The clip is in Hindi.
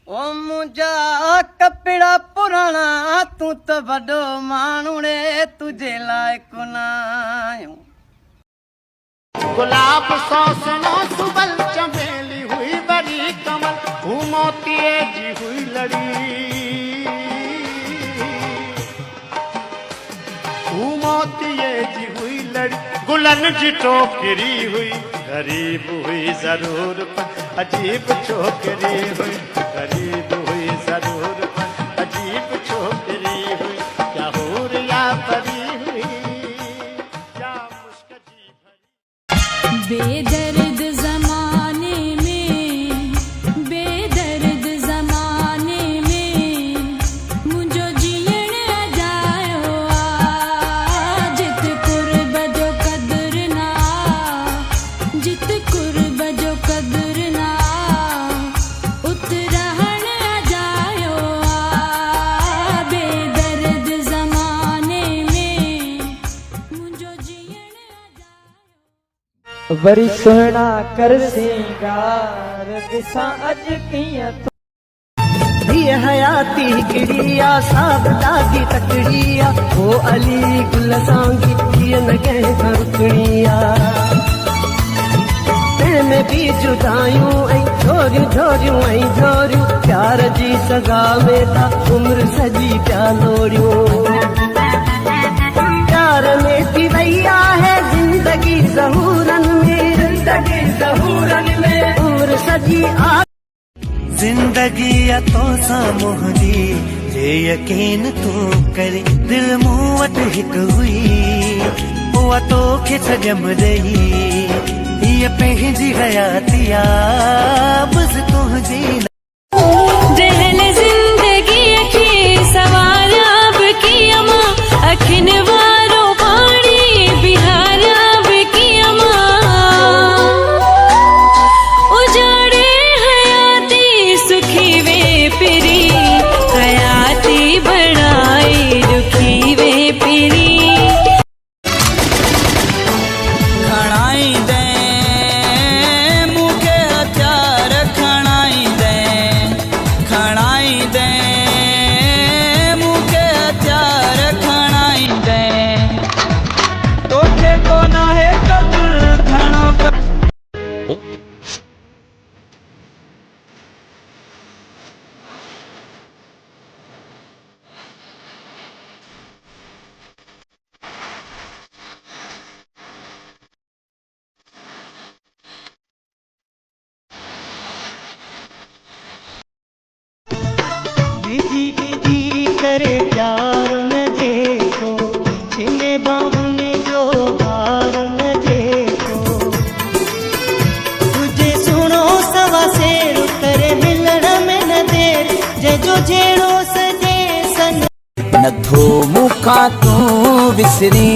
ओ मुझा कपिड़ा पुराना तू तो बड़ो मानुड़े तुझे लायक ना आयो। गुलाब सौ सुनो सुबल चमेली हुई बड़ी कमल मोतिये जी हुई लड़ी मोतिये जी हुई लड़ी गुलन जी टोकरी हुई गरीब हुई जरूर पर अजीब छोकरी हुई गरीब हुई जरूर पर अजीब छोकरी हुई क्या हूर या परी हुई क्या मुश्क जी भरी। बेदर्द जमाने में मुझो जीण अजायो जित कुर्ब जो कदर ना जित कुर्ब जो कदर ना उतरहण अजायो बेदर्द जमाने में मुझो जीण अजायो। वरी सुहिणा कर सिंगार ॾिसां अॼु कीअं ये हयाती हिकिड़िया साब ॾाढी तकड़िया वो अली गुल सांगी कीअं न कंहिं खां रुकड़िया में भी जुदायूं ऐं झोरियूं झोरियूं ऐं झोरियूं प्यार जी सगा में था उम्र सजी पिया लोरियूं प्यार में थी वई आहे जिंदगी ज़हूरन में उम्र सजी आ जिंदगी तो सा मोहदी जे यकीन तू करे दिल मूं वटि हिकु हुई उहा तोखे छॾियम ॾेई हीअ पंहिंजी हयातिया बसि तुंहिंजी जहल जिंदगी खे सवारिया बि कीअं मां अखिन वारो पाणी बिहारिया बि कीअं मां उजाड़े हयाती सुखी वे पिरी हयाती बणाए दुखी वे पिरी खणाई दे मूंखे हथियार खणाई दे मूंखे हथियार खणाई दे तोखे को ना है कदर घणो बिजी बिजी करे प्यार न देखो छिने बाहुने जो हार न देखो तुझे सुनो सवा शेर करे मिलण में न देर जो जेड़ो सजे सन नथो मूंखां तूं विसरी